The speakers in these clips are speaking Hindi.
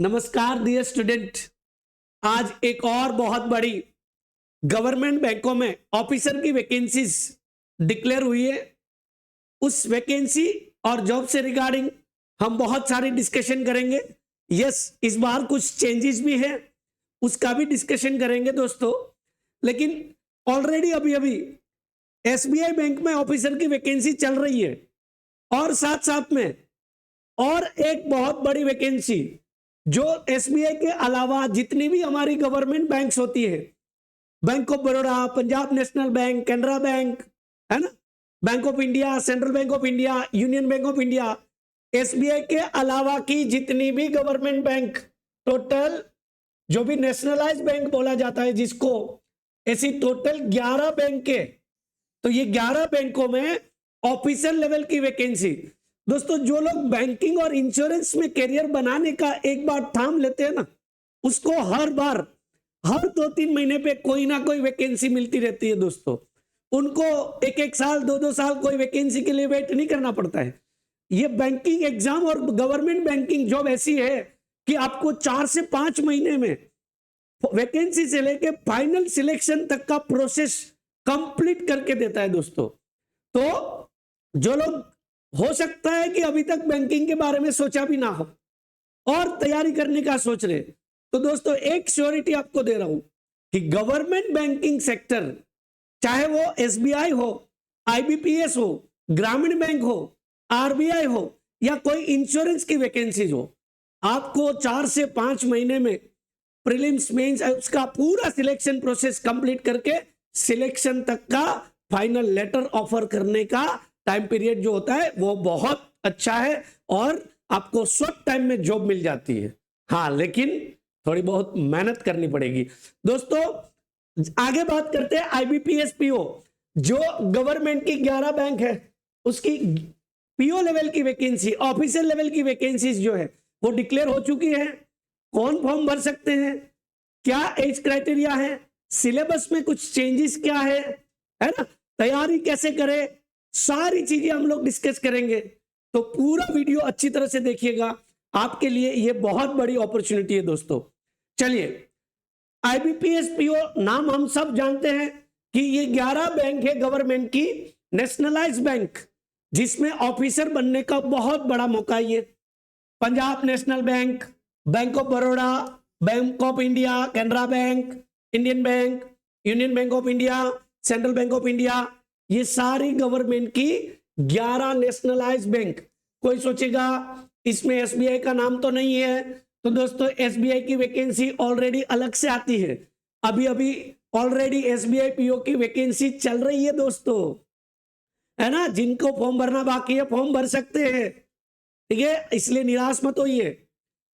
नमस्कार डियर स्टूडेंट। आज एक और बहुत बड़ी गवर्नमेंट बैंकों में ऑफिसर की वैकेंसीज डिक्लेयर हुई है। उस वैकेंसी और जॉब से रिगार्डिंग हम बहुत सारी डिस्कशन करेंगे। यस, इस बार कुछ चेंजेस भी है, उसका भी डिस्कशन करेंगे दोस्तों। लेकिन ऑलरेडी अभी अभी एसबीआई बैंक में ऑफिसर की वैकेंसी चल रही है और साथ साथ में और एक बहुत बड़ी वैकेंसी जो एसबीआई के अलावा जितनी भी हमारी गवर्नमेंट बैंक्स होती है, bank of Baroda, Punjab national bank, Canara bank, है ना, bank of India, central bank of India, union bank of India, SBI के अलावा की जितनी भी गवर्नमेंट बैंक, टोटल जो भी नेशनलाइज बैंक बोला जाता है जिसको, ऐसी टोटल 11 बैंक है। तो ये 11 बैंकों में ऑफिसर लेवल की वैकेंसी। दोस्तों, जो लोग बैंकिंग और इंश्योरेंस में करियर बनाने का एक बार ठाम लेते हैं ना, उसको हर बार हर 2-3 महीने पे कोई ना कोई वैकेंसी मिलती रहती है दोस्तों। उनको एक एक साल 2-2 साल कोई वैकेंसी के लिए वेट नहीं करना पड़ता है। ये बैंकिंग एग्जाम और गवर्नमेंट बैंकिंग जॉब ऐसी है कि आपको 4 से 5 महीने में वैकेंसी से लेके फाइनल सिलेक्शन तक का प्रोसेस कंप्लीट करके देता है दोस्तों। तो जो लोग हो सकता है कि अभी तक बैंकिंग के बारे में सोचा भी ना हो और तैयारी करने का सोच रहे, तो दोस्तों एक श्योरिटी आपको दे रहा हूं कि गवर्नमेंट बैंकिंग सेक्टर, चाहे वो एसबीआई हो, आईबीपीएस हो, ग्रामीण बैंक हो, आरबीआई हो या कोई इंश्योरेंस की वैकेंसीज हो, आपको 4 से 5 महीने में प्रीलिम्स मेंस उसका पूरा सिलेक्शन प्रोसेस कंप्लीट करके सिलेक्शन तक का फाइनल लेटर ऑफर करने का टाइम पीरियड जो होता है वो बहुत अच्छा है और आपको शॉर्ट टाइम में जॉब मिल जाती है। हाँ, लेकिन थोड़ी बहुत मेहनत करनी पड़ेगी दोस्तों। आगे बात करते हैं आईबीपीएस पीओ, जो गवर्नमेंट की 11 बैंक है उसकी पीओ लेवल की वैकेंसी, ऑफिसर लेवल की वैकेंसीज जो है वो डिक्लेयर हो चुकी है। कौन फॉर्म भर सकते हैं, क्या एज क्राइटेरिया है, सिलेबस में कुछ चेंजेस क्या है ना, तैयारी कैसे करें, सारी चीजें हम लोग डिस्कस करेंगे। तो पूरा वीडियो अच्छी तरह से देखिएगा, आपके लिए ये बहुत बड़ी अपॉर्चुनिटी है दोस्तों। चलिए, आईबीपीएस पीओ नाम हम सब जानते हैं कि ये 11 बैंक है गवर्नमेंट की नेशनलाइज बैंक, जिसमें ऑफिसर बनने का बहुत बड़ा मौका ये Punjab national bank, bank of Baroda, bank of India, Canara bank, Indian bank, union bank of India, central bank of India, ये सारी गवर्नमेंट की 11 नेशनलाइज बैंक। कोई सोचेगा इसमें एसबीआई का नाम तो नहीं है, तो दोस्तों एसबीआई की वैकेंसी ऑलरेडी अलग से आती है। अभी अभी ऑलरेडी एसबीआई पीओ की वैकेंसी चल रही है दोस्तों, है ना। जिनको फॉर्म भरना बाकी है फॉर्म भर सकते हैं, ठीक है, इसलिए निराश मत होइए।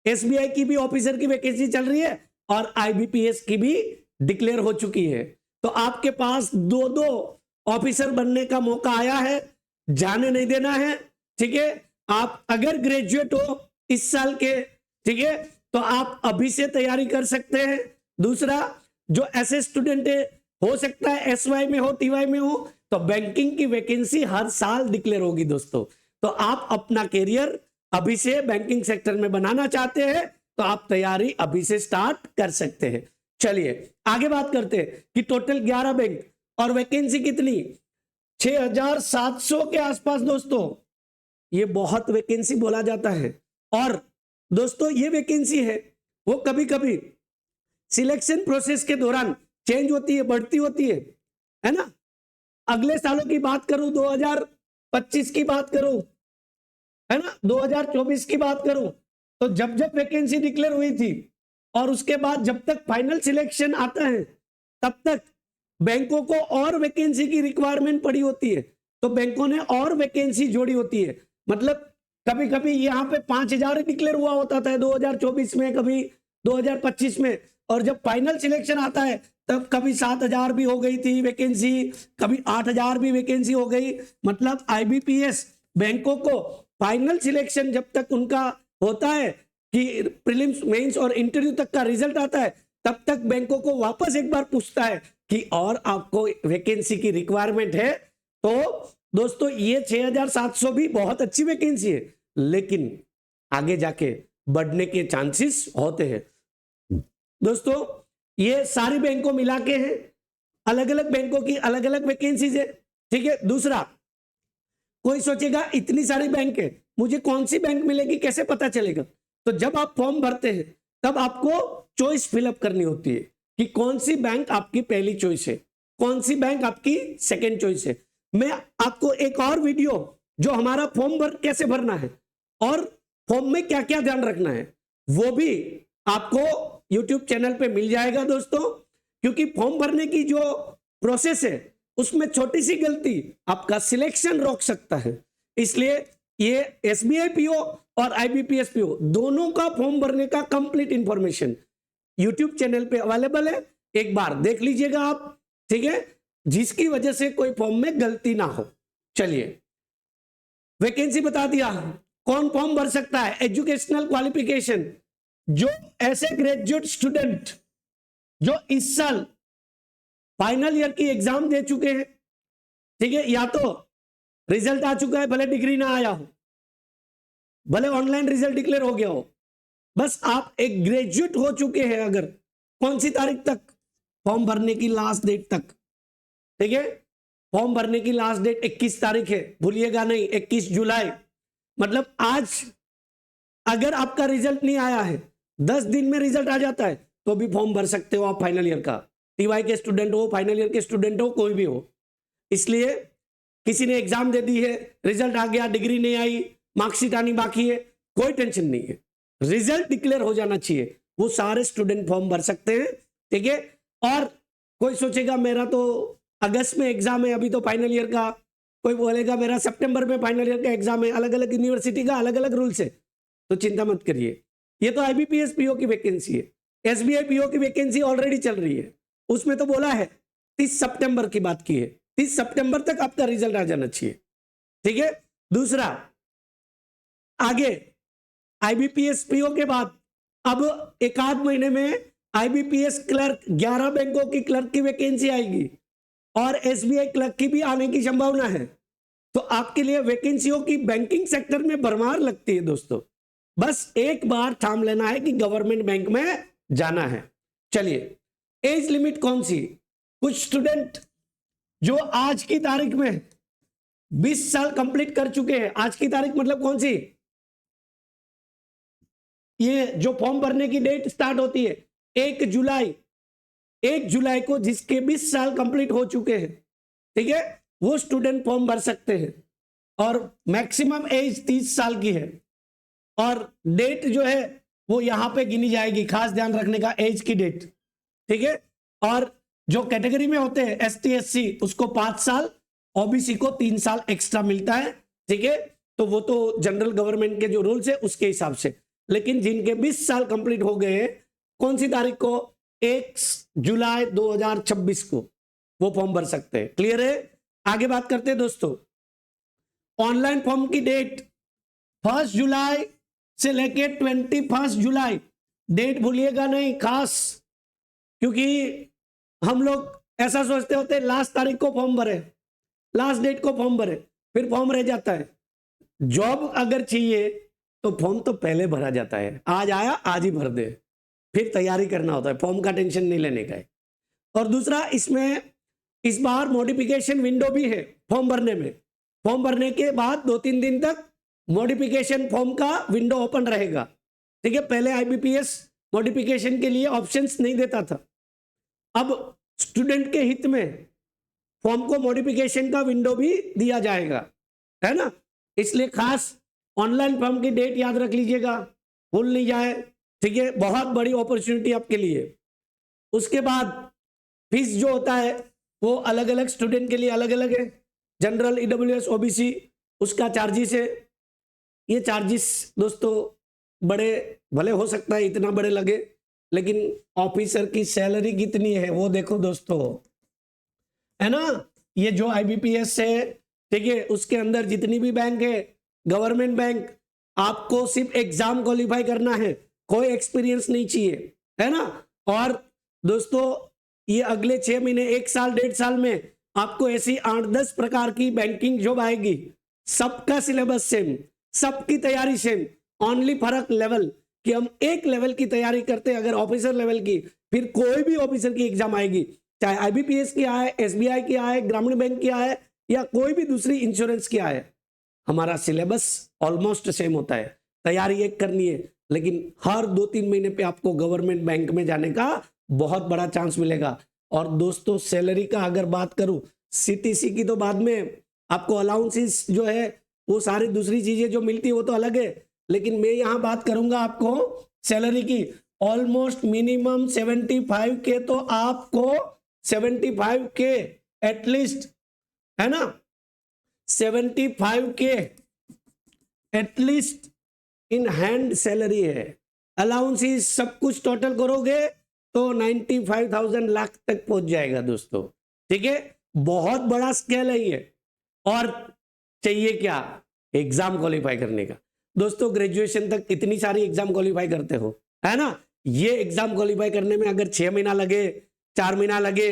एसबीआई की भी ऑफिसर की वैकेंसी चल रही है और आईबीपीएस की भी डिक्लेयर हो चुकी है। तो आपके पास 2-2 ऑफिसर बनने का मौका आया है, जाने नहीं देना है, ठीक है। आप अगर ग्रेजुएट हो इस साल के, ठीक है, तो आप अभी से तैयारी कर सकते हैं। दूसरा, जो ऐसे स्टूडेंट है, हो सकता है एसवाई में हो, टीवाई में हो, तो बैंकिंग की वैकेंसी हर साल डिक्लेयर होगी दोस्तों। तो आप अपना कैरियर अभी से बैंकिंग सेक्टर में बनाना चाहते हैं तो आप तैयारी अभी से स्टार्ट कर सकते हैं। चलिए आगे बात करते हैं कि टोटल 11 बैंक और वैकेंसी कितनी, 6700 के आसपास दोस्तों। ये बहुत वैकेंसी बोला जाता है और दोस्तों ये वैकेंसी है वो कभी कभी सिलेक्शन प्रोसेस के दौरान चेंज होती है, बढ़ती होती है ना। अगले सालों की बात करूं, 2025 की बात करूं, है ना, 2024 की बात करूं, तो जब जब वैकेंसी डिक्लेयर हुई थी और उसके बाद जब तक फाइनल सिलेक्शन आता है तब तक बैंकों को और वैकेंसी की रिक्वायरमेंट पड़ी होती है, तो बैंकों ने और वैकेंसी जोड़ी होती है। मतलब कभी कभी यहाँ पे 5000 डिक्लेयर हुआ होता था 2024 में, कभी 2025 में, और जब फाइनल सिलेक्शन आता है तब कभी 7000 भी हो गई थी वैकेंसी, कभी 8000 भी वैकेंसी हो गई। मतलब आईबीपीएस बैंकों को फाइनल सिलेक्शन जब तक उनका होता है कि प्रीलिम्स मेंस और इंटरव्यू तक का रिजल्ट आता है, तब तक बैंकों को वापस एक बार पूछता है कि और आपको वैकेंसी की रिक्वायरमेंट है। तो दोस्तों ये 6700 भी बहुत अच्छी वैकेंसी है, लेकिन आगे जाके बढ़ने के चांसेस होते हैं। दोस्तों ये सारी बैंकों मिला के हैं, अलग अलग बैंकों की अलग अलग वैकेंसीज है, ठीक है। दूसरा, कोई सोचेगा इतनी सारी बैंक है, मुझे कौन सी बैंक मिलेगी, कैसे पता चलेगा? तो जब आप फॉर्म भरते हैं तब आपको चॉइस फिलअप करनी होती है कि कौन सी बैंक आपकी पहली चॉइस है, कौन सी बैंक आपकी सेकंड चॉइस है। मैं आपको एक और वीडियो, जो हमारा फॉर्म कैसे भरना है और फॉर्म में क्या क्या ध्यान रखना है, वो भी आपको YouTube चैनल पे मिल जाएगा दोस्तों। क्योंकि फॉर्म भरने की जो प्रोसेस है उसमें छोटी सी गलती आपका सिलेक्शन रोक सकता है। इसलिए ये SBI PO और IBPS PO दोनों का फॉर्म भरने का कंप्लीट इंफॉर्मेशन YouTube चैनल पे अवेलेबल है, एक बार देख लीजिएगा आप, ठीक है, जिसकी वजह से कोई फॉर्म में गलती ना हो। चलिए, वैकेंसी बता दिया, कौन फॉर्म भर सकता है। एजुकेशनल क्वालिफिकेशन, जो ऐसे ग्रेजुएट स्टूडेंट जो इस साल फाइनल ईयर की एग्जाम दे चुके हैं, ठीक है, या तो रिजल्ट आ चुका है, भले डिग्री ना आया हो, भले ऑनलाइन रिजल्ट डिक्लेयर हो गया हो, बस आप एक ग्रेजुएट हो चुके हैं अगर, कौन सी तारीख तक, फॉर्म भरने की लास्ट डेट तक, ठीक है। फॉर्म भरने की लास्ट डेट 21 तारीख है, भूलिएगा नहीं, 21 जुलाई। मतलब आज अगर आपका रिजल्ट नहीं आया है, 10 दिन में रिजल्ट आ जाता है, तो भी फॉर्म भर सकते हो आप फाइनल ईयर का। TY के स्टूडेंट हो, फाइनल ईयर के स्टूडेंट हो, कोई भी हो। इसलिए किसी ने एग्जाम दे दी है, रिजल्ट आ गया, डिग्री नहीं आई, मार्कशीट आनी बाकी है, कोई टेंशन नहीं है, रिजल्ट डिक्लेयर हो जाना चाहिए, वो सारे स्टूडेंट फॉर्म भर सकते हैं, ठीक है। और कोई सोचेगा मेरा तो अगस्त में एग्जाम है, अभी तो फाइनल ईयर का, कोई बोलेगा मेरा सितंबर में फाइनल ईयर का एग्जाम है, अलग अलग यूनिवर्सिटी का अलग अलग रूल्स है, तो चिंता मत करिए। ये तो IBPS PO की वैकेंसी है, SBI PO की वैकेंसी ऑलरेडी चल रही है, उसमें तो बोला है 30 सितंबर की बात की है, 30 सितंबर तक आपका रिजल्ट आ जाना चाहिए, ठीक है। दूसरा, आगे IBPS PO के बाद अब एक आध महीने में IBPS क्लर्क 11 बैंकों की क्लर्क की वैकेंसी आएगी और SBI क्लर्क की भी आने की संभावना है। तो आपके लिए वैकेंसियों की बैंकिंग सेक्टर में भरमार लगती है दोस्तों, बस एक बार ठाम लेना है कि गवर्नमेंट बैंक में जाना है। चलिए, एज लिमिट कौन सी, कुछ स्टूडेंट जो आज की तारीख में 20 साल कंप्लीट कर चुके हैं, आज की तारीख मतलब कौन सी, ये जो फॉर्म भरने की डेट स्टार्ट होती है 1 जुलाई, 1 जुलाई को जिसके 20 साल कंप्लीट हो चुके हैं, ठीक है, वो स्टूडेंट फॉर्म भर सकते हैं और मैक्सिमम एज 30 साल की है। और डेट जो है वो यहां पे गिनी जाएगी, खास ध्यान रखने का, एज की डेट, ठीक है। और जो कैटेगरी में होते हैं ST SC उसको 5 साल, OBC को 3 साल एक्स्ट्रा मिलता है, ठीक है। तो वो तो जनरल गवर्नमेंट के जो रूल्स है उसके हिसाब से, लेकिन जिनके 20 साल कंप्लीट हो गए हैं, कौन सी तारीख को, 1 जुलाई 2026 को वो फॉर्म भर सकते हैं। क्लियर है? आगे बात करते हैं दोस्तों, ऑनलाइन फॉर्म की डेट 1 जुलाई से लेके 21 जुलाई, डेट भूलिएगा नहीं खास, क्योंकि हम लोग ऐसा सोचते होते लास्ट तारीख को फॉर्म भरे, लास्ट डेट को फॉर्म भरे, फिर फॉर्म रह जाता है। जॉब अगर चाहिए तो फॉर्म तो पहले भरा जाता है, आज आया आज ही भर दे, फिर तैयारी करना होता है, फॉर्म का टेंशन नहीं लेने का है। और दूसरा, इसमें इस बार मॉडिफिकेशन विंडो भी है फॉर्म भरने में, फॉर्म भरने के बाद 2-3 दिन तक मॉडिफिकेशन फॉर्म का विंडो ओपन रहेगा, ठीक है। पहले IBPS मॉडिफिकेशन के लिए ऑप्शंस नहीं देता था, अब स्टूडेंट के हित में फॉर्म को मॉडिफिकेशन का विंडो भी दिया जाएगा, है ना। इसलिए खास ऑनलाइन फॉर्म की डेट याद रख लीजिएगा, भूल नहीं जाए, ठीक है, बहुत बड़ी अपॉर्चुनिटी आपके लिए। उसके बाद फीस जो होता है वो अलग अलग स्टूडेंट के लिए अलग अलग है, जनरल, EWS, OBC उसका चार्जेस है। ये चार्जेस दोस्तों बड़े भले हो सकता है इतना बड़े लगे, लेकिन ऑफिसर की सैलरी कितनी है वो देखो दोस्तों, है ना। ये जो IBPS है, ठीक है, उसके अंदर जितनी भी बैंक है गवर्नमेंट बैंक, आपको सिर्फ एग्जाम क्वालिफाई करना है, कोई एक्सपीरियंस नहीं चाहिए, है ना। और दोस्तों ये अगले 6 महीने, 1 साल, 1.5 साल में आपको ऐसी 8-10 प्रकार की बैंकिंग जॉब आएगी, सबका सिलेबस सेम, सबकी तैयारी सेम, ओनली फर्क लेवल कि हम एक लेवल की तैयारी करते हैं, अगर ऑफिसर लेवल की, फिर कोई भी ऑफिसर की एग्जाम आएगी, चाहे आईबीपीएस की आए, एसबीआई की आए, ग्रामीण बैंक की आए, या कोई भी दूसरी इंश्योरेंस की आए, हमारा सिलेबस ऑलमोस्ट सेम होता है, तैयारी एक करनी है, लेकिन हर 2-3 महीने पे आपको गवर्नमेंट बैंक में जाने का बहुत बड़ा चांस मिलेगा। और दोस्तों सैलरी का अगर बात करूं, सीटीसी की तो बाद में, आपको अलाउंसेस जो है वो सारी दूसरी चीजें जो मिलती है वो तो अलग है, लेकिन मैं यहां बात करूंगा आपको सैलरी की। ऑलमोस्ट मिनिमम 75 के, तो आपको 75 के एटलीस्ट, है ना, 75 के एटलीस्ट इन हैंड सैलरी है। अलाउंसेस सब कुछ टोटल करोगे तो 95,000 लाख तक पहुंच जाएगा दोस्तों, ठीक है। बहुत बड़ा स्केल है ये। और चाहिए क्या? एग्जाम क्वालिफाई करने का। दोस्तों ग्रेजुएशन तक इतनी सारी एग्जाम क्वालिफाई करते हो, है ना, ये एग्जाम क्वालिफाई करने में अगर 6 महीना लगे, 4 महीना लगे,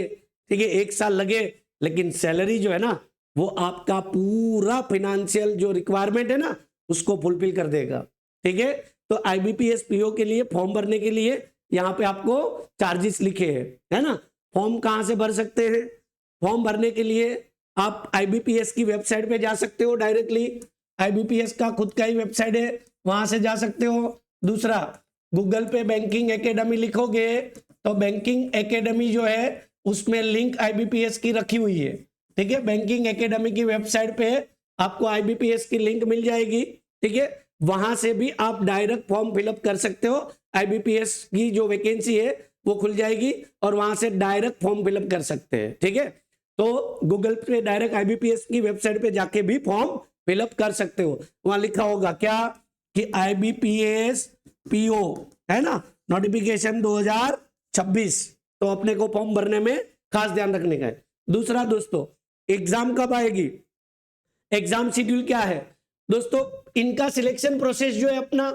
ठीक है, 1 साल लगे, लेकिन सैलरी जो है ना वो आपका पूरा फाइनेंशियल जो रिक्वायरमेंट है ना उसको फुलफिल कर देगा, ठीक है। तो आईबीपीएस पीओ के लिए फॉर्म भरने के लिए यहाँ पे आपको चार्जेस लिखे हैं, है ना। फॉर्म कहाँ से भर सकते हैं? फॉर्म भरने के लिए आप आईबीपीएस की वेबसाइट पे जा सकते हो डायरेक्टली, आईबीपीएस का खुद का ही वेबसाइट है, वहां से जा सकते हो। दूसरा, गूगल पे बैंकिंग एकेडमी लिखोगे तो बैंकिंग एकेडमी जो है उसमें लिंक आईबीपीएस की रखी हुई है, ठीक है। बैंकिंग एकेडमी की वेबसाइट पे आपको आईबीपीएस की लिंक मिल जाएगी, ठीक है। वहां से भी आप डायरेक्ट फॉर्म फिलअप कर सकते हो, आईबीपीएस की जो वैकेंसी है वो खुल जाएगी और वहां से डायरेक्ट फॉर्म फिलअप कर सकते हैं, ठीक है। तो गूगल पे डायरेक्ट आईबीपीएस की वेबसाइट पे जाके भी फॉर्म फिलअप कर सकते हो। वहां लिखा होगा क्या कि आईबीपीएस पीओ, है ना, नोटिफिकेशन 2026, तो अपने को फॉर्म भरने में खास ध्यान रखने का है। दूसरा दोस्तों, एग्जाम कब आएगी? एग्जाम शेड्यूल क्या है दोस्तों? इनका सिलेक्शन प्रोसेस जो है अपना,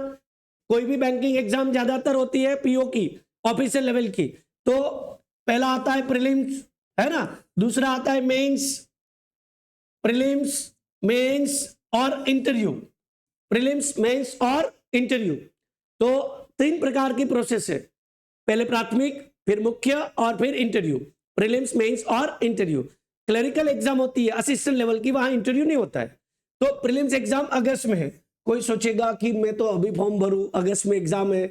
कोई भी बैंकिंग एग्जाम ज्यादातर होती है पीओ की, ऑफिसर लेवल की, तो पहला आता है प्रीलिम्स, है ना, दूसरा आता है मेंस, प्रीलिम्स, मेंस और इंटरव्यू, प्रीलिम्स, मेंस और इंटरव्यू। तो 3 प्रकार की प्रोसेस है, पहले प्राथमिक, फिर मुख्य और फिर इंटरव्यू, प्रीलिम्स, मेंस और इंटरव्यू। क्लरिकल एग्जाम होती है असिस्टेंट लेवल की, वहां इंटरव्यू नहीं होता है। तो प्रीलिम्स एग्जाम अगस्त में है। कोई सोचेगा कि मैं तो अभी फॉर्म भरूं, अगस्त में एग्जाम है,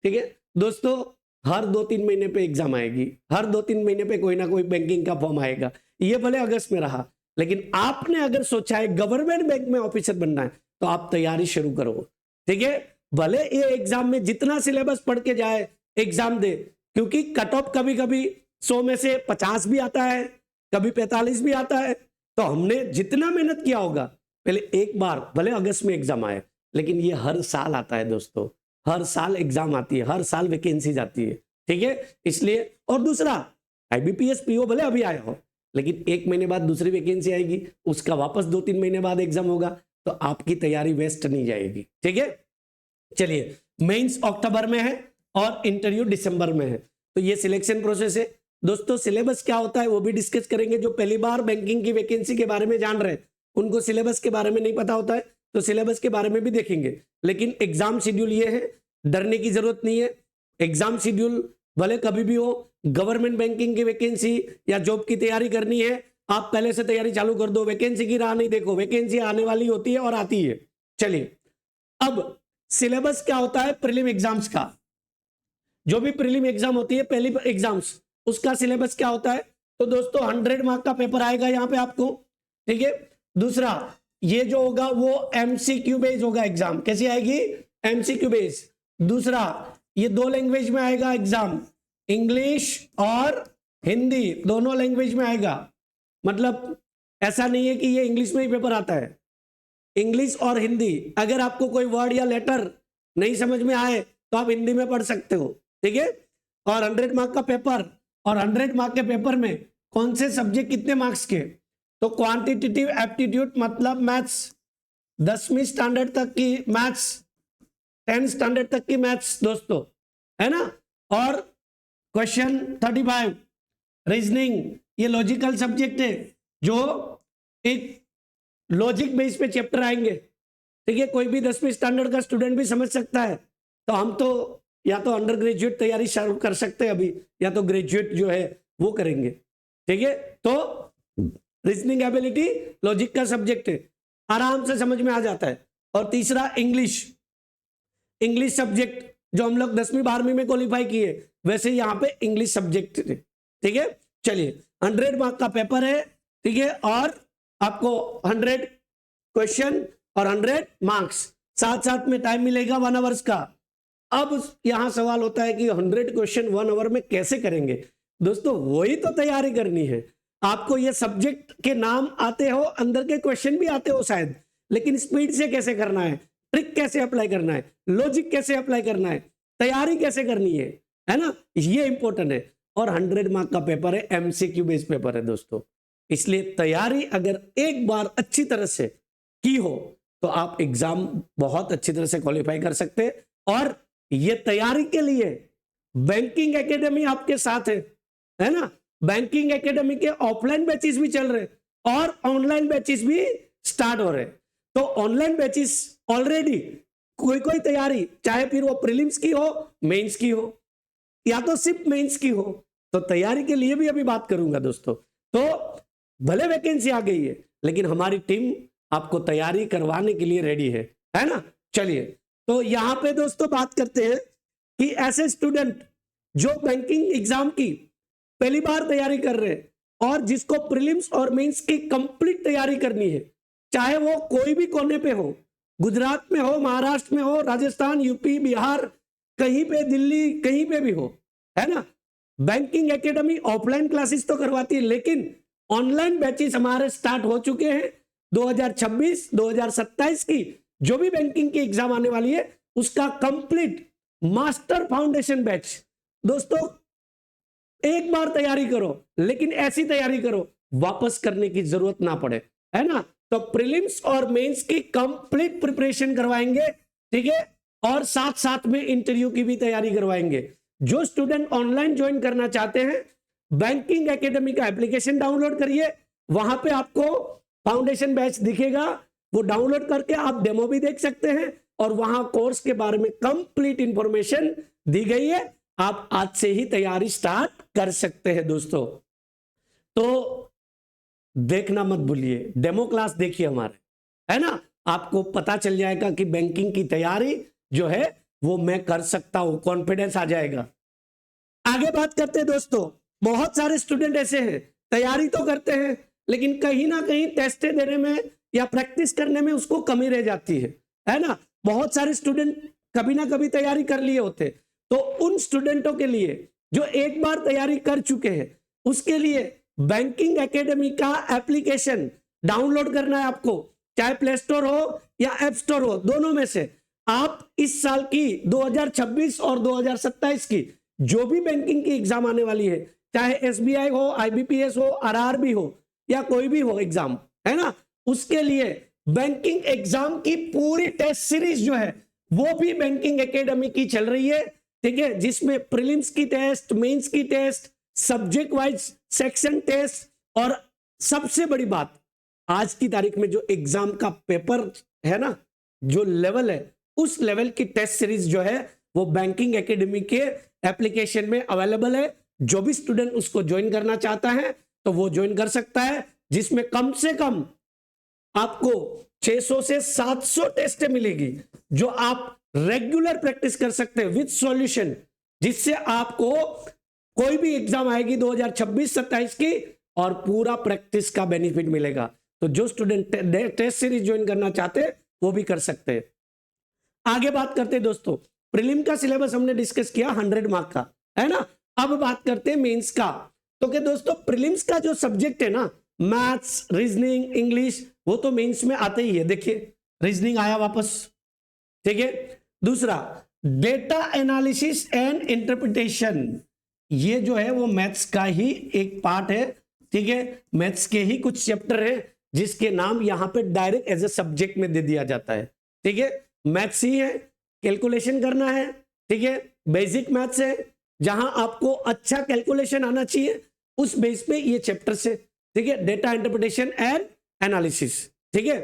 ठीक है दोस्तों। हर 2-3 महीने पे एग्जाम आएगी, हर 2-3 महीने पे कोई ना कोई बैंकिंग का फॉर्म आएगा, ये भले अगस्त में रहा, लेकिन आपने अगर सोचा है गवर्नमेंट बैंक में ऑफिसर बनना है तो आप तैयारी शुरू करो, ठीक है। भले ये एग्जाम में जितना सिलेबस पढ़ के जाए एग्जाम दे, क्योंकि कट ऑफ कभी कभी 100 में से 50 भी आता है, कभी 45 भी आता है। तो हमने जितना मेहनत किया होगा, पहले एक बार भले अगस्त में एग्जाम आए, लेकिन ये हर साल आता है दोस्तों, हर साल एग्जाम आती है, हर साल वैकेंसी आती है, ठीक है। इसलिए, और दूसरा, आईबीपीएस पीओ भले अभी आया हो, लेकिन 1 महीने बाद दूसरी वैकेंसी आएगी, उसका वापस 2-3 महीने बाद एग्जाम होगा, तो आपकी तैयारी वेस्ट नहीं जाएगी, ठीक है। चलिए, मेंस अक्टूबर में है और इंटरव्यू दिसंबर में है, तो ये सिलेक्शन प्रोसेस है दोस्तों। सिलेबस क्या होता है वो भी डिस्कस करेंगे। जो पहली बार बैंकिंग की वैकेंसी के बारे में जान रहे हैं, उनको सिलेबस के बारे में नहीं पता होता है, तो सिलेबस के बारे में भी देखेंगे। लेकिन एग्जाम शेड्यूल ये है, डरने की जरूरत नहीं है। एग्जाम शेड्यूल भले कभी भी हो, गवर्नमेंट बैंकिंग की वैकेंसी या जॉब की तैयारी करनी है, आप पहले से तैयारी चालू कर दो, वैकेंसी की राह नहीं देखो, वैकेंसी आने वाली होती है और आती है। चलिए, अब सिलेबस क्या होता है प्रीलिम एग्जाम्स का? जो भी प्रीलिम एग्जाम होती है, पहली एग्जाम्स, उसका सिलेबस क्या होता है? तो दोस्तों 100 मार्क का पेपर आएगा यहाँ पे आपको, ठीक है। दूसरा, ये जो होगा वो एमसीक्यू बेस होगा एग्जाम। कैसी आएगी? MCQ base. दूसरा, ये 2 लैंग्वेज में आएगा एग्जाम, इंग्लिश और हिंदी, दोनों लैंग्वेज में आएगा। मतलब ऐसा नहीं है कि ये इंग्लिश में ही पेपर आता है, इंग्लिश और हिंदी। अगर आपको कोई वर्ड या लेटर नहीं समझ में आए तो आप हिंदी में पढ़ सकते हो, ठीक है। और 100 मार्क का पेपर, और 100 मार्क के पेपर में कौन से सब्जेक्ट कितने मार्क्स के? तो क्वांटिटेटिव एप्टीट्यूड मतलब मैथ्स, 10वीं स्टैंडर्ड तक की मैथ्स, 10 स्टैंडर्ड तक की मैथ्स दोस्तों, है ना। और क्वेश्चन 35 रीजनिंग, ये लॉजिकल सब्जेक्ट है, जो एक लॉजिक बेस पे चैप्टर आएंगे, ठीक है। कोई भी 10वीं स्टैंडर्ड का स्टूडेंट भी समझ सकता है, तो हम तो या तो अंडर ग्रेजुएट तैयारी शुरू कर सकते हैं अभी, या तो ग्रेजुएट जो है वो करेंगे। ठीक है, तो रीजनिंग एबिलिटी लॉजिक का सब्जेक्ट है, आराम से समझ में आ जाता है। और तीसरा इंग्लिश, इंग्लिश सब्जेक्ट जो हम लोग 10वीं 12वीं में क्वालिफाई किए, वैसे यहाँ पे इंग्लिश सब्जेक्ट है। ठीक है, चलिए 100 मार्क का पेपर है। ठीक है, और आपको 100 क्वेश्चन और 100 मार्क्स, साथ साथ में टाइम मिलेगा 1 आवर्स का। अब यहां सवाल होता है कि 100 क्वेश्चन 1 आवर में कैसे करेंगे? दोस्तों वही तो तैयारी करनी है। आपको ये सब्जेक्ट के नाम आते हो, अंदर के क्वेश्चन भी आते हो शायद, लेकिन स्पीड से कैसे करना है, ट्रिक कैसे अप्लाई करना है, लॉजिक कैसे अप्लाई करना है, तैयारी कैसे करनी है ना, ये इंपॉर्टेंट है। और 100 मार्क का पेपर है, एमसीक्यू बेस्ड पेपर है दोस्तों, इसलिए तैयारी अगर एक बार अच्छी तरह से की हो तो आप एग्जाम बहुत अच्छी तरह से क्वालिफाई कर सकते हैं। और ये तैयारी के लिए बैंकिंग एकेडमी आपके साथ है ना। बैंकिंग एकेडमी के ऑफलाइन बैचेस भी चल रहे और ऑनलाइन बैचेस भी स्टार्ट हो रहे। तो ऑनलाइन बैचेस ऑलरेडी कोई तैयारी, चाहे फिर वो प्रीलिम्स की हो, मेंस की हो, या तो सिर्फ मेंस की हो, तो तैयारी के लिए भी अभी बात करूंगा दोस्तों। तो भले वैकेंसी आ गई है, लेकिन हमारी टीम आपको तैयारी करवाने के लिए रेडी है ना। चलिए, तो यहां पे दोस्तों बात करते हैं कि ऐसे स्टूडेंट जो बैंकिंग एग्जाम की पहली बार तैयारी कर रहे हैं और जिसको प्रीलिम्स और मेंस की कंप्लीट तैयारी करनी है, चाहे वो कोई भी कोने पे हो, गुजरात में हो, महाराष्ट्र में हो, राजस्थान, यूपी, बिहार, कहीं पे, दिल्ली, कहीं पे भी हो, है ना। बैंकिंग एकेडमी ऑफलाइन क्लासेस तो करवाती है, लेकिन ऑनलाइन बैचेस हमारे स्टार्ट हो चुके हैं। 2026 2027 की जो भी बैंकिंग की एग्जाम आने वाली है, उसका कंप्लीट मास्टर फाउंडेशन बैच। दोस्तों एक बार तैयारी करो, लेकिन ऐसी तैयारी करो वापस करने की जरूरत ना पड़े, है ना। तो प्रीलिम्स और मेंस की कंप्लीट प्रिपरेशन करवाएंगे, ठीक है, और साथ साथ में इंटरव्यू की भी तैयारी करवाएंगे। जो स्टूडेंट ऑनलाइन ज्वाइन करना चाहते हैं, बैंकिंग एकेडमी का एप्लीकेशन डाउनलोड करिए, वहां पे आपको फाउंडेशन बैच दिखेगा, वो डाउनलोड करके आप डेमो भी देख सकते हैं, और वहां कोर्स के बारे में कंप्लीट इंफॉर्मेशन दी गई है। आप आज से ही तैयारी स्टार्ट कर सकते हैं दोस्तों। तो देखना मत भूलिए, डेमो क्लास देखिए हमारे, है ना। आपको पता चल जाएगा कि बैंकिंग की तैयारी जो है वो मैं कर सकता हूं, कॉन्फिडेंस आ जाएगा। आगे बात करते हैं दोस्तों, बहुत सारे स्टूडेंट ऐसे हैं तैयारी तो करते हैं, लेकिन कहीं ना कहीं टेस्ट देने में या प्रैक्टिस करने में उसको कमी रह जाती है ना। बहुत सारे स्टूडेंट कभी ना कभी तैयारी कर लिए होते, तो उन स्टूडेंटों के लिए जो एक बार तैयारी कर चुके हैं, उसके लिए बैंकिंग एकेडमी का एप्लीकेशन डाउनलोड करना है आपको, चाहे प्ले स्टोर हो या ऐप स्टोर हो, दोनों में से आप इस साल की 2026 और 2027 की जो भी बैंकिंग की एग्जाम आने वाली है, चाहे एसबीआई हो, आईबीपीएस हो, आरआरबी हो, या कोई भी हो एग्जाम, है ना, उसके लिए बैंकिंग एग्जाम की पूरी टेस्ट सीरीज जो है वो भी बैंकिंग एकेडमी की चल रही है, ठीक है, जिसमें प्रीलिम्स की टेस्ट, मेंस की test, subject wise section test, और सबसे बड़ी बात, आज की तारीख में जो एग्जाम का पेपर है ना, जो लेवल है, उस लेवल की टेस्ट सीरीज जो है वो बैंकिंग एकेडमी के एप्लीकेशन में अवेलेबल है। जो भी स्टूडेंट उसको ज्वाइन करना चाहता है तो वो ज्वाइन कर सकता है, जिसमें कम से कम आपको 600 से 700 टेस्टें मिलेगी, जो आप रेगुलर प्रैक्टिस कर सकते हैं विद सॉल्यूशन, जिससे आपको कोई भी एग्जाम आएगी 2026-27 की और पूरा प्रैक्टिस का बेनिफिट मिलेगा। तो जो स्टूडेंट टेस्ट सीरीज ज्वाइन करना चाहते हैं वो भी कर सकते हैं। आगे बात करते हैं दोस्तों, प्रीलिम का सिलेबस हमने डिस्कस किया 100 मार्क का, है ना। अब बात करते हैं मेंस का। तो क्या दोस्तों, प्रीलिम्स का जो सब्जेक्ट है ना, मैथ्स, रीजनिंग, इंग्लिश, वो तो मेंस में आते ही है। देखिए रीजनिंग आया वापस, ठीक है। दूसरा डेटा एनालिसिस एंड इंटरप्रिटेशन, ये जो है वो मैथ्स का ही एक पार्ट है, ठीक है। मैथ्स के ही कुछ चैप्टर है जिसके नाम यहां पे डायरेक्ट एज ए सब्जेक्ट में दे दिया जाता है, ठीक है। मैथ्स ही है, कैलकुलेशन करना है, ठीक है, बेसिक मैथ्स है, जहां आपको अच्छा कैलकुलेशन आना चाहिए, उस बेस पे ये चैप्टर है, ठीक है। डेटा इंटरप्रिटेशन एंड एनालिसिस, ठीक है।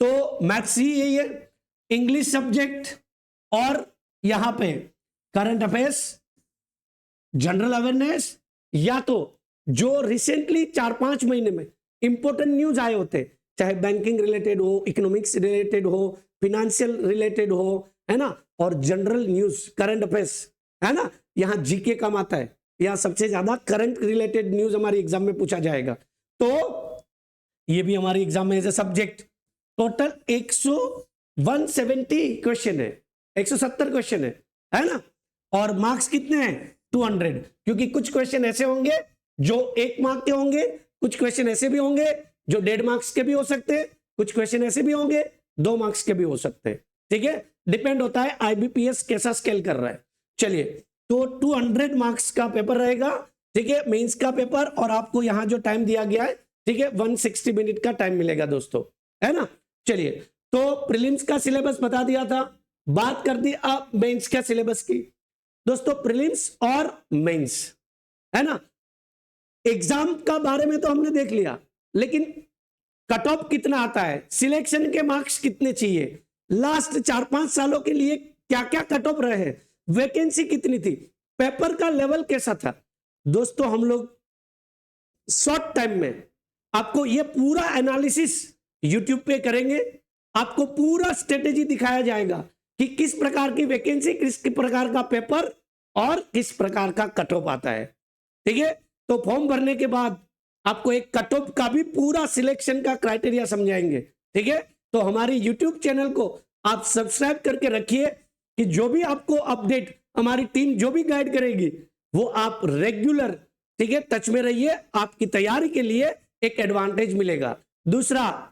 तो मैथ्स ही यही है। इंग्लिश सब्जेक्ट और यहां पे करंट अफेयर्स, जनरल अवेयरनेस, या तो जो रिसेंटली 4-5 महीने में इंपॉर्टेंट न्यूज आए होते, चाहे बैंकिंग रिलेटेड हो, इकोनॉमिक्स रिलेटेड हो, फिनेंशियल रिलेटेड हो, है ना, और जनरल न्यूज, करंट अफेयर्स, है ना, यहां जीके कम आता है, यहां सबसे ज्यादा करंट रिलेटेड न्यूज हमारी एग्जाम में पूछा जाएगा। तो ये भी हमारी एग्जाम में as a subject total 170 question है, 170 क्वेश्चन है ना, और मार्क्स कितने हैं 200, क्योंकि कुछ क्वेश्चन ऐसे होंगे जो 1 मार्क के होंगे, कुछ क्वेश्चन ऐसे भी होंगे जो 1.5 मार्क्स के भी हो सकते हैं, कुछ क्वेश्चन ऐसे भी होंगे 2 मार्क्स के भी हो सकते हैं। ठीक है, डिपेंड होता है आईबीपीएस कैसा स्केल कर रहा है। चलिए, तो 200 मार्क्स का पेपर रहेगा, ठीक है, मेंस का पेपर, और आपको यहां जो टाइम दिया गया है, ठीक है, 160 मिनट का टाइम मिलेगा दोस्तों, है ना। चलिए, तो प्रीलिम्स का सिलेबस बता दिया था, बात कर दी अब मेंस का सिलेबस की। दोस्तों प्रीलिम्स और मेंस, है ना, एग्जाम का बारे में तो हमने देख लिया, लेकिन कट ऑफ कितना आता है, सिलेक्शन के मार्क्स कितने चाहिए, लास्ट 4-5 सालों के लिए क्या क्या कट ऑफ रहे, वैकेंसी कितनी थी, पेपर का लेवल कैसा था, दोस्तों हम लोग शॉर्ट टाइम में आपको ये पूरा एनालिसिस यूट्यूब पे करेंगे। आपको पूरा स्ट्रेटेजी दिखाया जाएगा कि किस प्रकार की वैकेंसी, किस प्रकार का पेपर और किस प्रकार का कट ऑफ आता है। ठीक है, तो फॉर्म भरने के बाद आपको एक कट ऑफ का भी पूरा सिलेक्शन का क्राइटेरिया समझाएंगे। ठीक है, तो हमारी यूट्यूब चैनल को आप सब्सक्राइब करके रखिए कि जो भी आपको अपडेट हमारी टीम जो भी गाइड करेगी वो आप रेगुलर, ठीक है, टच में रहिए, आपकी तैयारी के लिए एक एडवांटेज मिलेगा। दूसरा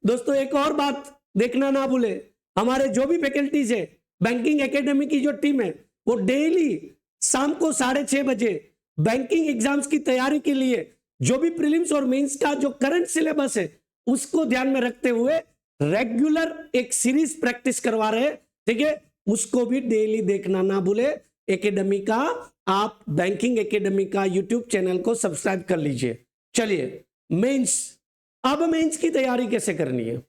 दोस्तों, एक और बात देखना ना भूले, हमारे जो भी फैकल्टीज है, बैंकिंग एकेडमी की जो टीम है, वो डेली शाम को 6:30 बजे बैंकिंग एग्जाम्स की तैयारी के लिए जो भी प्रीलिम्स और मेंस का जो करंट सिलेबस है उसको ध्यान में रखते हुए रेगुलर एक सीरीज प्रैक्टिस करवा रहे हैं। ठीक है, उसको भी डेली देखना ना भूले। एकेडमी का, आप बैंकिंग एकेडमी का यूट्यूब चैनल को सब्सक्राइब कर लीजिए। चलिए, मेंस, अब मेंस की तैयारी कैसे करनी है।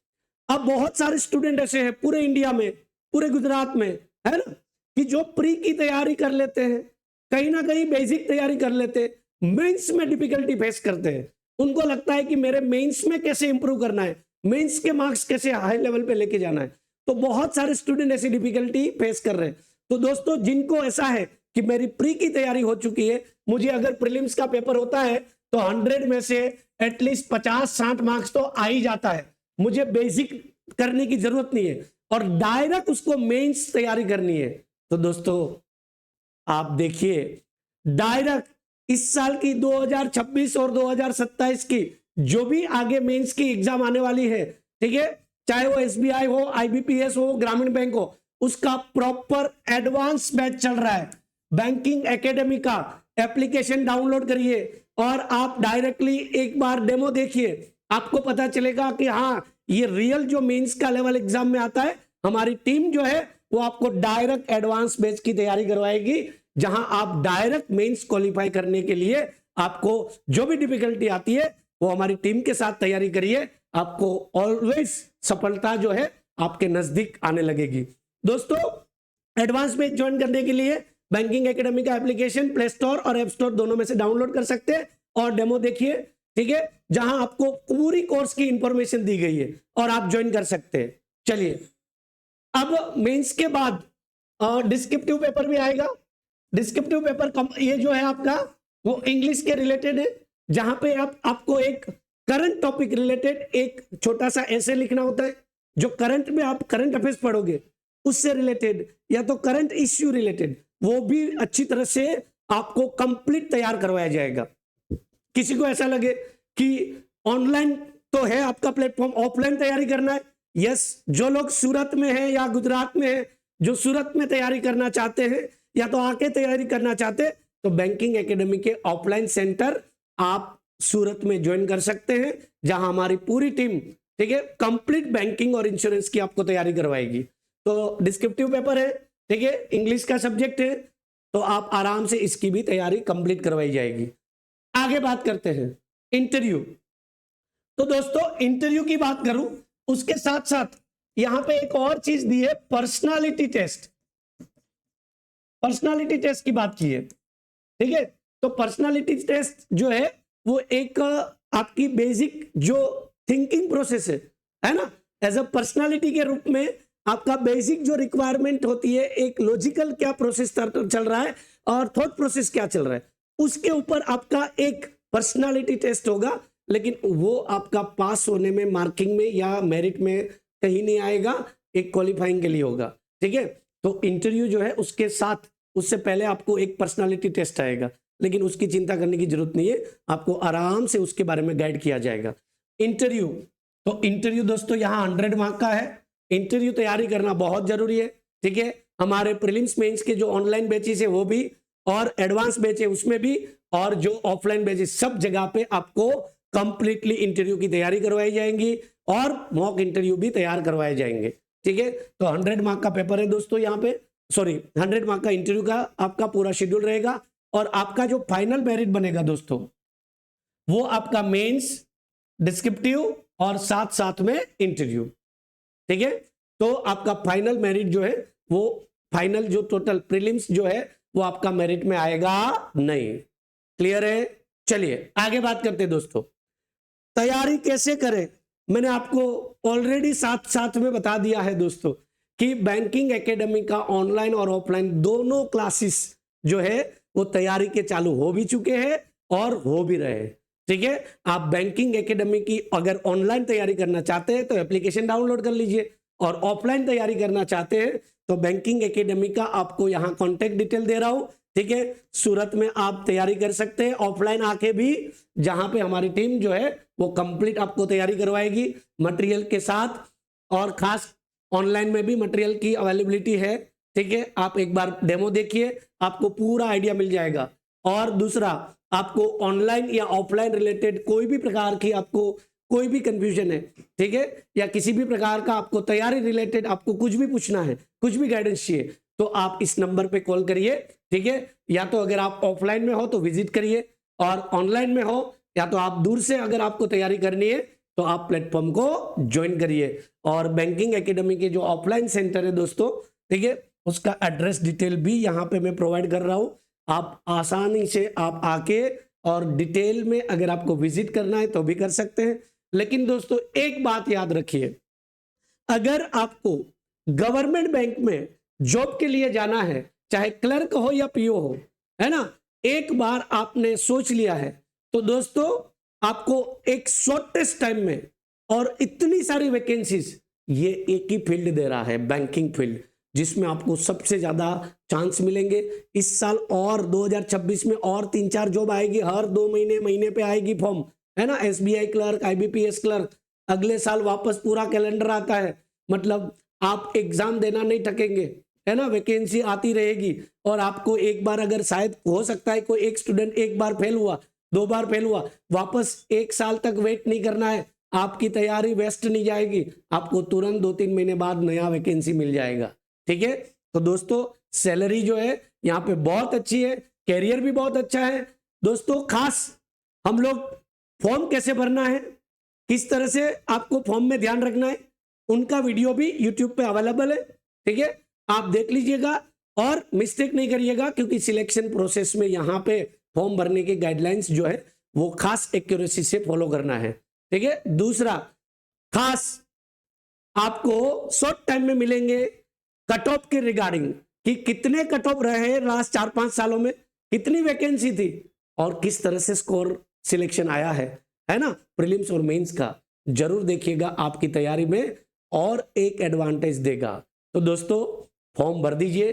अब बहुत सारे स्टूडेंट ऐसे हैं पूरे इंडिया में, पूरे गुजरात में, है ना, कि जो प्री की तैयारी कर लेते हैं, कहीं ना कहीं बेसिक तैयारी कर लेते हैं, मेंस में डिफिकल्टी फेस करते हैं। उनको लगता है कि मेरे मेंस में कैसे इंप्रूव करना है, मेंस के मार्क्स कैसे हाई लेवल पे लेके जाना है। तो बहुत सारे स्टूडेंट ऐसी डिफिकल्टी फेस कर रहे हैं। तो दोस्तों, जिनको ऐसा है कि मेरी प्री की तैयारी हो चुकी है, मुझे अगर प्रीलिम्स का पेपर होता है तो 100 में से एटलीस्ट 50-60 मार्क्स तो आ ही जाता है, मुझे बेसिक करने की जरूरत नहीं है और डायरेक्ट उसको मेंस तैयारी करनी है, तो दोस्तों आप देखिए, डायरेक्ट इस साल की 2026 और 2027 की जो भी आगे मेंस की एग्जाम आने वाली है, ठीक है, चाहे वो एसबीआई हो, आईबीपीएस हो, ग्रामीण बैंक हो, उसका प्रॉपर एडवांस बैच चल रहा है। बैंकिंग एकेडमी का एप्लीकेशन डाउनलोड करिए और आप डायरेक्टली एक बार डेमो देखिए, आपको पता चलेगा कि हाँ, ये रियल जो मेंस का लेवल एग्जाम में आता है। हमारी टीम जो है वो आपको डायरेक्ट एडवांस बैच की तैयारी करवाएगी, जहां आप डायरेक्ट मेंस क्वालिफाई करने के लिए आपको जो भी डिफिकल्टी आती है वो हमारी टीम के साथ तैयारी करिए, आपको ऑलवेज सफलता जो है आपके नजदीक आने लगेगी। दोस्तों, एडवांस बैच ज्वाइन करने के लिए बैंकिंग एकेडमी का एप्लीकेशन प्ले स्टोर और ऐप स्टोर दोनों में से डाउनलोड कर सकते हैं और डेमो देखिए। ठीक है, जहां आपको पूरी कोर्स की इंफॉर्मेशन दी गई है और आप ज्वाइन कर सकते हैं। चलिए, अब मेंस के बाद डिस्क्रिप्टिव पेपर भी आएगा। डिस्क्रिप्टिव पेपर ये जो है आपका वो इंग्लिश के रिलेटेड है, जहां पे आपको एक करंट टॉपिक रिलेटेड एक छोटा सा ऐसे लिखना होता है, जो करंट में आप करंट अफेयर्स पढ़ोगे उससे रिलेटेड या तो करंट इश्यू रिलेटेड, वो भी अच्छी तरह से आपको कंप्लीट तैयार करवाया जाएगा। किसी को ऐसा लगे कि ऑनलाइन तो है आपका प्लेटफॉर्म, ऑफलाइन तैयारी करना है, यस, जो लोग सूरत में है या गुजरात में है, जो सूरत में तैयारी करना चाहते हैं या तो आके तैयारी करना चाहते हैं, तो बैंकिंग एकेडमी के ऑफलाइन सेंटर आप सूरत में ज्वाइन कर सकते हैं, जहां हमारी पूरी टीम, ठीक है, कंप्लीट बैंकिंग और इंश्योरेंस की आपको तैयारी करवाएगी। तो डिस्क्रिप्टिव पेपर है, ठीक है, इंग्लिश का सब्जेक्ट है, तो आप आराम से इसकी भी तैयारी कंप्लीट करवाई जाएगी। आगे बात करते हैं इंटरव्यू। तो दोस्तों, इंटरव्यू की बात करूं, उसके साथ साथ यहां पे एक और चीज दी है, पर्सनालिटी टेस्ट। पर्सनालिटी टेस्ट की बात की है, ठीक है। तो पर्सनालिटी टेस्ट जो है वो एक आपकी बेसिक जो थिंकिंग प्रोसेस है ना, एज अ पर्सनालिटी के रूप में आपका बेसिक जो रिक्वायरमेंट होती है, एक लॉजिकल क्या प्रोसेस चल रहा है और थॉट प्रोसेस क्या चल रहा है, उसके ऊपर आपका एक पर्सनालिटी टेस्ट होगा। लेकिन वो आपका पास होने में, मार्किंग में या मेरिट में कहीं नहीं आएगा, एक क्वालिफाइंग के लिए होगा, ठीक है। तो इंटरव्यू जो है उसके साथ, उससे पहले आपको एक पर्सनालिटी टेस्ट आएगा, लेकिन उसकी चिंता करने की जरूरत नहीं है, आपको आराम से उसके बारे में गाइड किया जाएगा। इंटरव्यू, तो इंटरव्यू दोस्तों यहाँ 100 मार्क का है। इंटरव्यू तैयारी करना बहुत जरूरी है, ठीक है। हमारे प्रीलिम्स मेंस के जो ऑनलाइन बैचेस है वो भी, और एडवांस बैच है उसमें भी, और जो ऑफलाइन बैचेस, सब जगह पे आपको कंप्लीटली इंटरव्यू की तैयारी करवाई जाएंगी और मॉक इंटरव्यू भी तैयार करवाए जाएंगे, ठीक है। तो 100 मार्क का पेपर है दोस्तों यहाँ पे, सॉरी 100 मार्क का इंटरव्यू का आपका पूरा शेड्यूल रहेगा। और आपका जो फाइनल मेरिट बनेगा दोस्तों, वो आपका मेंस, डिस्क्रिप्टिव और साथ साथ में इंटरव्यू, ठीक है। तो आपका फाइनल मेरिट जो है वो, फाइनल जो टोटल प्रीलिम्स जो है वो आपका मेरिट में आएगा नहीं। क्लियर है? चलिए आगे बात करते हैं दोस्तों, तैयारी कैसे करें। मैंने आपको ऑलरेडी साथ साथ में बता दिया है दोस्तों कि बैंकिंग एकेडमी का ऑनलाइन और ऑफलाइन दोनों क्लासेस जो है वो तैयारी के चालू हो भी चुके हैं और हो भी रहे हैं, ठीक है। आप बैंकिंग एकेडमी की अगर ऑनलाइन तैयारी करना चाहते हैं तो एप्लीकेशन डाउनलोड कर लीजिए, और ऑफलाइन तैयारी करना चाहते हैं तो बैंकिंग एकेडमी का आपको यहाँ कॉन्टेक्ट डिटेल दे रहा हूं, ठीक है। सूरत में आप तैयारी कर सकते हैं ऑफलाइन आके भी, जहां पे हमारी टीम जो है वो कंप्लीट आपको तैयारी करवाएगी मटेरियल के साथ, और खास ऑनलाइन में भी मटेरियल की अवेलेबिलिटी है, ठीक है। आप एक बार डेमो देखिए, आपको पूरा आइडिया मिल जाएगा। और दूसरा, आपको ऑनलाइन या ऑफलाइन रिलेटेड कोई भी प्रकार की आपको कोई भी कंफ्यूजन है, ठीक है, या किसी भी प्रकार का आपको तैयारी रिलेटेड आपको कुछ भी पूछना है, कुछ भी गाइडेंस चाहिए, तो आप इस नंबर पे कॉल करिए, ठीक है। या तो अगर आप ऑफलाइन में हो तो विजिट करिए, और ऑनलाइन में हो या तो आप दूर से अगर आपको तैयारी करनी है तो आप प्लेटफॉर्म को ज्वाइन करिए। और बैंकिंग एकेडमी के जो ऑफलाइन सेंटर है दोस्तों, ठीक है, उसका एड्रेस डिटेल भी यहाँ पे मैं प्रोवाइड कर रहा हूँ। आप आसानी से आप आके और डिटेल में अगर आपको विजिट करना है तो भी कर सकते हैं। लेकिन दोस्तों एक बात याद रखिए, अगर आपको गवर्नमेंट बैंक में जॉब के लिए जाना है, चाहे क्लर्क हो या पीओ हो, है ना, एक बार आपने सोच लिया है तो दोस्तों आपको एक शॉर्टेस्ट टाइम में, और इतनी सारी वैकेंसीज ये एक ही फील्ड दे रहा है, बैंकिंग फील्ड, जिसमें आपको सबसे ज्यादा चांस मिलेंगे। इस साल और 2026 में और 3-4 जॉब आएगी, हर 2 महीने पे आएगी फॉर्म, है ना। एसबीआई क्लर्क, आईबीपीएस क्लर्क, अगले साल वापस पूरा कैलेंडर आता है, मतलब आप एग्जाम देना नहीं थकेंगे, है ना। वैकेंसी आती रहेगी, और आपको एक बार अगर, शायद हो सकता है कोई एक स्टूडेंट एक बार फेल हुआ, 2 बार फेल हुआ, वापस 1 साल तक वेट नहीं करना है, आपकी तैयारी वेस्ट नहीं जाएगी, आपको तुरंत 2-3 महीने बाद नया वैकेंसी मिल जाएगा, ठीक है। तो दोस्तों सैलरी जो है यहाँ पे बहुत अच्छी है, कैरियर भी बहुत अच्छा है दोस्तों। खास हम लोग फॉर्म कैसे भरना है, किस तरह से आपको फॉर्म में ध्यान रखना है, उनका वीडियो भी यूट्यूब पे अवेलेबल है, ठीक है, आप देख लीजिएगा और मिस्टेक नहीं करिएगा, क्योंकि सिलेक्शन प्रोसेस में यहाँ पे फॉर्म भरने के गाइडलाइंस जो है वो खास एक्यूरेसी से फॉलो करना है, ठीक है। दूसरा, खास आपको शॉर्ट टाइम में मिलेंगे कट ऑफ के रिगार्डिंग, कि कितने कट ऑफ रहे लास्ट 4-5 सालों में, कितनी वैकेंसी थी और किस तरह से स्कोर सिलेक्शन आया है ना, प्रीलिम्स और मेंस का। जरूर देखिएगा, आपकी तैयारी में और एक एडवांटेज देगा। तो दोस्तों फॉर्म भर दीजिए,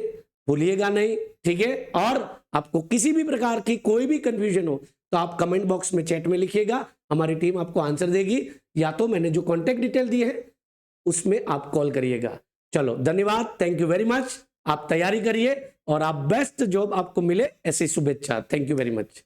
भूलिएगा नहीं, ठीक है। और आपको किसी भी प्रकार की कोई भी कंफ्यूजन हो तो आप कमेंट बॉक्स में चैट में लिखिएगा, हमारी टीम आपको आंसर देगी, या तो मैंने जो कॉन्टेक्ट डिटेल दी है उसमें आप कॉल करिएगा। चलो धन्यवाद, थैंक यू वेरी मच। आप तैयारी करिए और आप बेस्ट जॉब आपको मिले, ऐसी शुभेच्छा। Thank you very much.